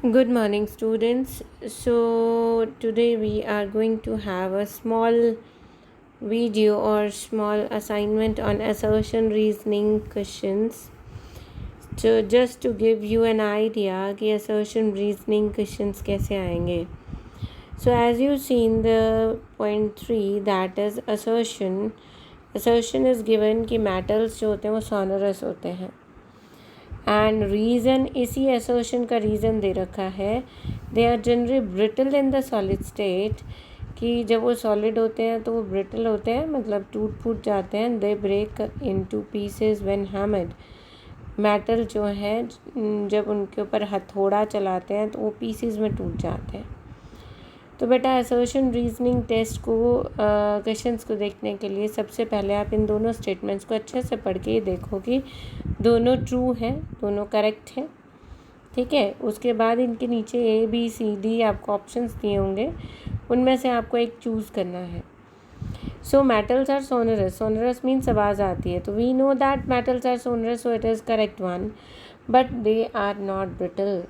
Good morning, students. So, today we are going to have a small video or small assignment on assertion reasoning questions. So, just to give you an idea कि assertion reasoning questions कैसे आएंगे. So, as you see in the point 3, that is assertion. Assertion is given कि metals जो होते हैं वो sonorous होते हैं. एंड रीज़न इसी असर्शन का रीज़न दे रखा है. They are generally brittle in the solid state, कि जब वो सॉलिड होते हैं तो वो ब्रिटल होते हैं, मतलब टूट फूट जाते हैं. They break into pieces when hammered. Metal जो है जब उनके ऊपर हथौड़ा चलाते हैं तो वो पीसेस में टूट जाते हैं. तो बेटा असर्शन रीजनिंग टेस्ट को क्वेश्चंस को देखने के लिए सबसे पहले आप इन दोनों स्टेटमेंट्स को अच्छे से पढ़ के देखो कि दोनों ट्रू हैं, दोनों करेक्ट हैं. ठीक है. उसके बाद इनके नीचे ABCD आपको ऑप्शंस दिए होंगे, उनमें से आपको एक चूज़ करना है. So metals are sonorous. Sonorous means आवाज़ आती है. तो we know that metals are sonorous, so it is correct one. But they are not brittle.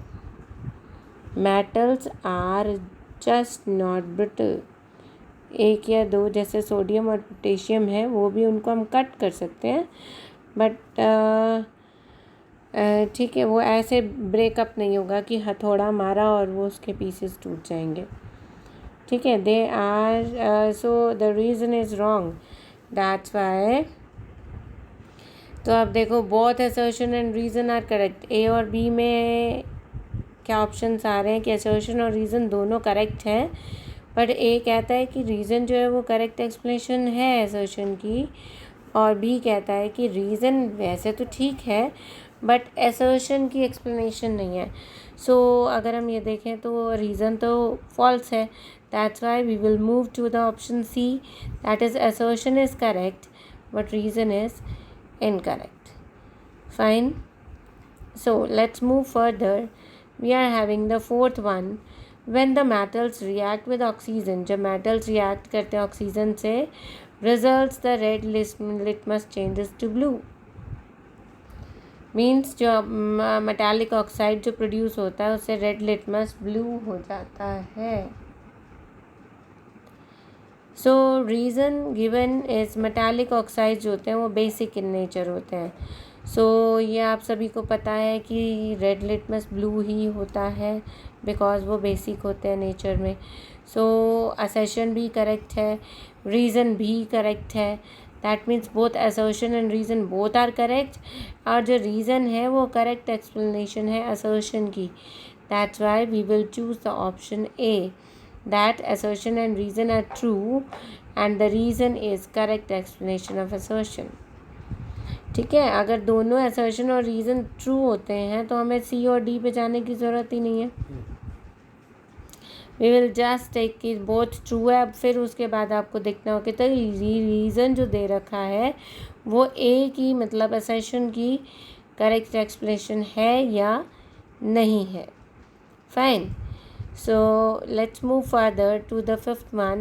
Metals are just not brittle. एक या दो जैसे सोडियम और पोटेशियम है, वो भी उनको हम कट कर सकते हैं, बट ठीक है, वो ऐसे ब्रेकअप नहीं होगा कि हथौड़ा मारा और वो उसके पीसेस टूट जाएंगे. ठीक है. They are so the reason is wrong, that's why. तो आप देखो, both assertion and reason are correct. A और बी में क्या ऑप्शंस आ रहे हैं कि असर्शन और रीज़न दोनों करेक्ट हैं, बट ए कहता है कि रीज़न जो है वो करेक्ट एक्सप्लेनेशन है असर्शन की, और बी कहता है कि रीज़न वैसे तो ठीक है बट असर्शन की एक्सप्लेनेशन नहीं है. सो अगर हम ये देखें तो रीज़न तो फॉल्स है. That's why we will move to the option C, that is assertion is correct but reason is incorrect. Fine. So let's move further. We are having the fourth one. When the metals react with oxygen, जब metals react करते हैं oxygen से, results the red litmus changes to blue. Means जो metallic oxide जो produce होता है उससे red litmus blue हो जाता है. सो reason given is metallic oxide जो होते हैं वो बेसिक इन नेचर होते हैं. सो ये आप सभी को पता है कि रेड लिटमस ब्लू ही होता है बिकॉज वो बेसिक होते हैं नेचर में. सो असर्शन भी करेक्ट है, रीज़न भी करेक्ट है. That means both assertion and reason both are correct, और जो रीज़न है वो करेक्ट एक्सप्लेनेशन है असर्शन की. That's why we will choose the option A, that assertion and reason are true and the reason is correct explanation of assertion. ठीक है. अगर दोनों assertion और reason true होते हैं तो हमें C और D पे जाने की ज़रूरत ही नहीं है. we will just take कि both true है. अब फिर उसके बाद आपको देखना होगा तो reason जो दे रखा है वो A की मतलब assertion की correct explanation है या नहीं है. Fine. So let's move further to the fifth one.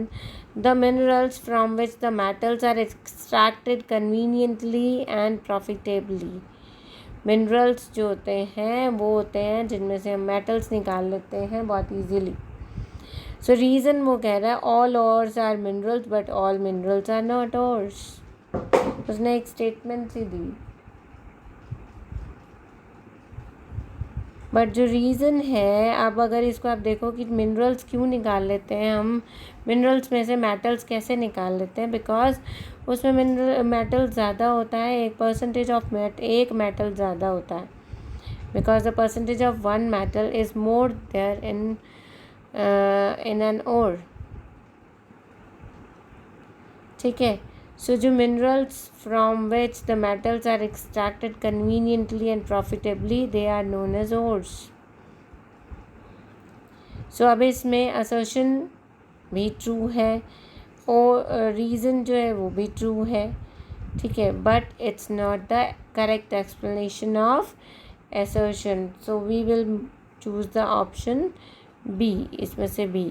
The minerals from which the metals are extracted conveniently and profitably. Minerals जो होते हैं वो होते हैं जिनमें से हम metals निकाल लेते हैं बहुत easily. So reason वो कह रहा है all ores are minerals but all minerals are not ores. उसने एक statement सी दी. बट जो रीज़न है, अब अगर इसको आप देखो कि मिनरल्स क्यों निकाल लेते हैं हम, मिनरल्स में से मेटल्स कैसे निकाल लेते हैं, बिकॉज उसमें मेटल ज़्यादा होता है. एक मेटल ज़्यादा होता है, because the percentage of one metal is more there in an ore. ठीक है. So जो minerals from which the metals are extracted conveniently and profitably, they are known as ores. So अब इसमें assertion भी true है और reason जो है वो भी true है. ठीक है. But it's not the correct explanation of assertion. So we will choose the option B, इसमें से B.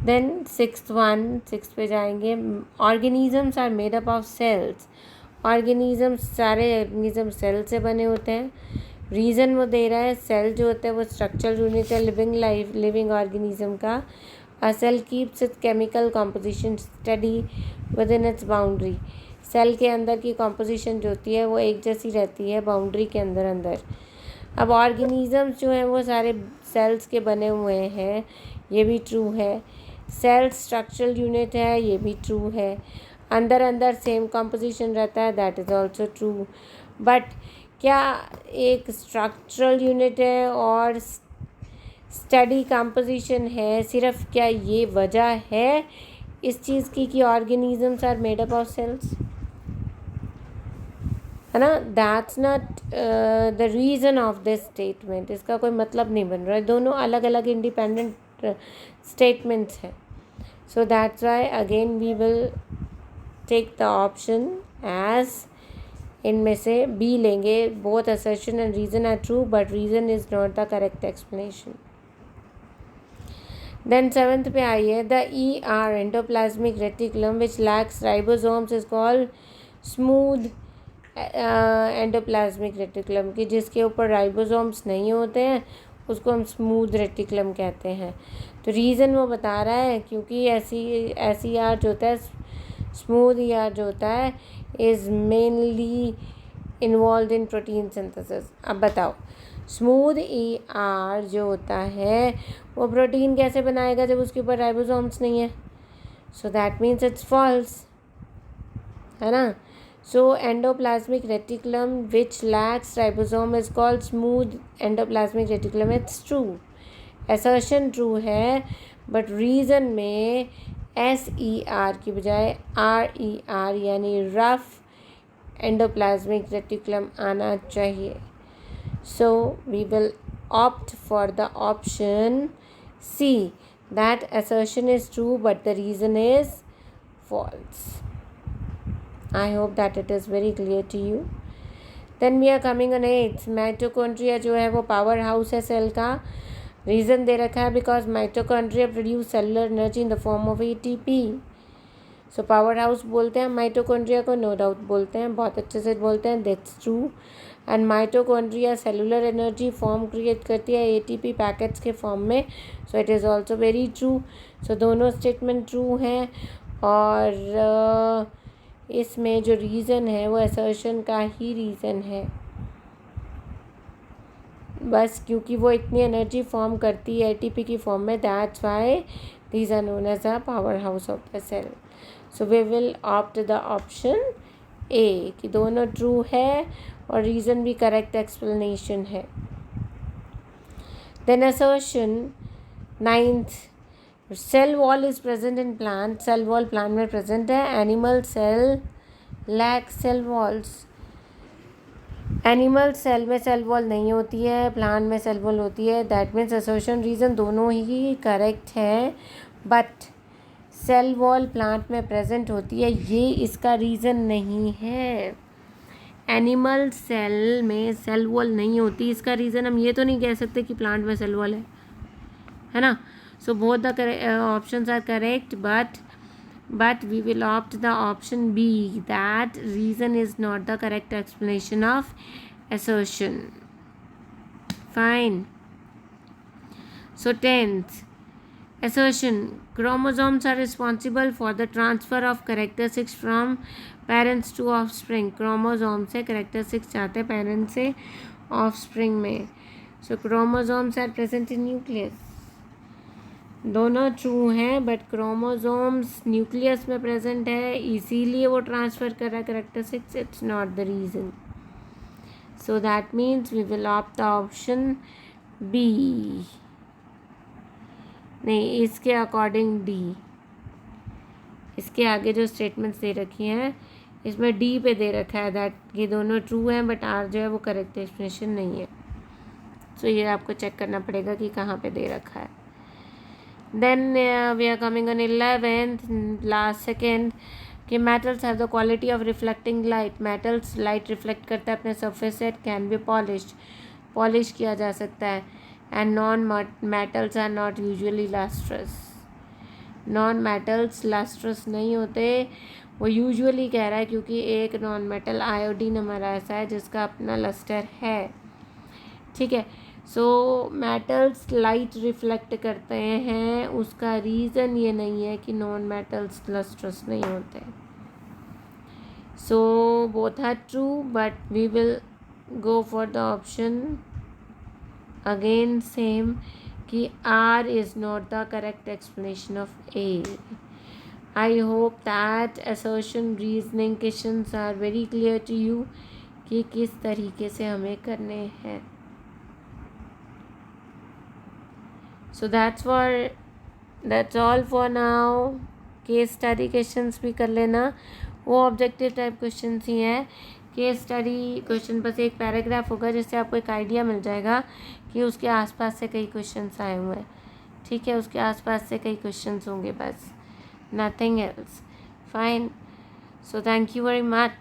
देन सिक्स पे जाएंगे. Organisms are made up of cells. Organisms, सारे ऑर्गेनिज्म सेल से बने होते हैं. रीज़न वो दे रहा है सेल जो होता है वो स्ट्रक्चरल यूनिट है लिविंग ऑर्गेनिज्म का। A cell keeps its chemical composition steady within its boundary. Cell के अंदर की कॉम्पोजिशन जो होती है वो एक जैसी रहती है बाउंड्री के अंदर। अब ऑर्गेनिजम्स जो हैं वो सारे सेल्स के बने हुए हैं, ये भी ट्रू है। सेल स्ट्रक्चरल यूनिट है, ये भी ट्रू है। अंदर सेम कॉम्पोजिशन रहता है, that is also true. But क्या एक स्ट्रक्चरल यूनिट है और स्टडी कॉम्पोजिशन है, सिर्फ क्या ये वजह है इस चीज़ की कि organisms are made up of cells, है ना? That's not the reason of this statement. इसका कोई मतलब नहीं बन रहा है, दोनों अलग अलग इंडिपेंडेंट स्टेटमेंट्स हैं। So that's why again we will take the option as, इनमें से बी लेंगे। Both assertion and reason are true but reason is not the correct explanation. Then 7th पे आई है, the ER endoplasmic reticulum which lacks ribosomes is called smooth endoplasmic reticulum, कि जिसके ऊपर ribosomes नहीं होते हैं उसको हम स्मूथ रेटिकुलम कहते हैं। तो रीज़न वो बता रहा है क्योंकि ऐसी ER जो होता है, स्मूथ ER जो होता है, is mainly involve in protein synthesis. अब बताओ स्मूथ ER जो होता है वो प्रोटीन कैसे बनाएगा जब उसके ऊपर राइबोसोम्स नहीं है? So that means it's false, है ना? So endoplasmic reticulum which lacks ribosome is called smooth endoplasmic reticulum, it's true. Assertion true है बट रीज़न में SER की बजाय RER यानी रफ एंडोप्लाज्मिक रेटिकुलम आना चाहिए। So we will opt for the option C, that assertion is true but the reason is false. I hope that it is very clear to you. Then we are coming on 8th, mitochondria जो है वो power house है cell का। Reason दे रखा है because mitochondria produce cellular energy in the form of ATP। So power house बोलते हैं माइटोकॉन्ड्रिया को, नो डाउट बोलते हैं, बहुत अच्छे से बोलते हैं, that's true. And mitochondria cellular energy form create करती है ATP पैकेट्स के फॉर्म में, so it is also very true. So दोनों स्टेटमेंट ट्रू हैं और इसमें जो रीज़न है वो असर्शन का ही रीज़न है, बस क्योंकि वो इतनी एनर्जी फॉर्म करती है ATP की फॉर्म में, that's why these are known as a power house of the cell. So we will opt the option A कि दोनों ट्रू है और रीज़न भी करेक्ट एक्सप्लेनेशन है। Then assertion 9th, cell wall is present in plant, cell wall plant में present है। Animal cell lack cell walls, animal cell में cell wall नहीं होती है, प्लांट में सेल वॉल होती है। दैट मीन्स असर्शन रीज़न दोनों ही करेक्ट हैं बट सेल वॉल प्लांट में प्रेजेंट होती है ये इसका रीज़न नहीं है। एनिमल सेल में सेल वॉल नहीं होती, इसका रीज़न हम ये तो नहीं कह सकते कि प्लांट में सेल वॉल है ना? So both the options are correct but we will opt the option B, that reason is not the correct explanation of assertion. Fine. So 10th, assertion, chromosomes are responsible for the transfer of characteristics from parents to offspring. Chromosome से characteristics जाते हैं parents से offspring में। So chromosomes are present in nucleus, दोनों true हैं but chromosomes nucleus में present है इसीलिए वो ट्रांसफ़र कर रहा है characteristics, it's not the reason. So that means we will opt the option B, नहीं इसके अकॉर्डिंग डी। इसके आगे जो स्टेटमेंट्स दे रखी हैं इसमें डी पे दे रखा है दैट ये दोनों ट्रू हैं बट आर जो है वो करेक्ट एक्सप्लेनेशन नहीं है। सो ये आपको चेक करना पड़ेगा कि कहाँ पे दे रखा है। Then we are coming on 11th, last second, कि metals have the quality of reflecting light. metals light reflect करता है अपने surface से, can be polished, polish किया जा सकता है। and non metals are not usually lustrous. non metals lustrous नहीं होते, वो usually कह रहा है क्योंकि एक non metal आयोडीन हमारा ऐसा है जिसका अपना luster है। ठीक है। सो मेटल्स लाइट रिफ्लेक्ट करते हैं, उसका रीज़न ये नहीं है कि नॉन मेटल्स लस्ट्रस नहीं होते। So both are true, but we will go for the option again same कि R is not the correct explanation of A. I hope that assertion reasoning questions are very clear to you कि किस तरीके से हमें करने हैं. So that's all for now. Case study questions भी कर लेना, वो ऑब्जेक्टिव टाइप क्वेश्चंस ही हैं. केस स्टडी क्वेश्चन बस एक पैराग्राफ होगा जिससे आपको एक आइडिया मिल जाएगा कि उसके आसपास से कई क्वेश्चंस आए हुए हैं. ठीक है, उसके आसपास से कई क्वेश्चंस होंगे, बस nothing else. Fine. So thank you very much.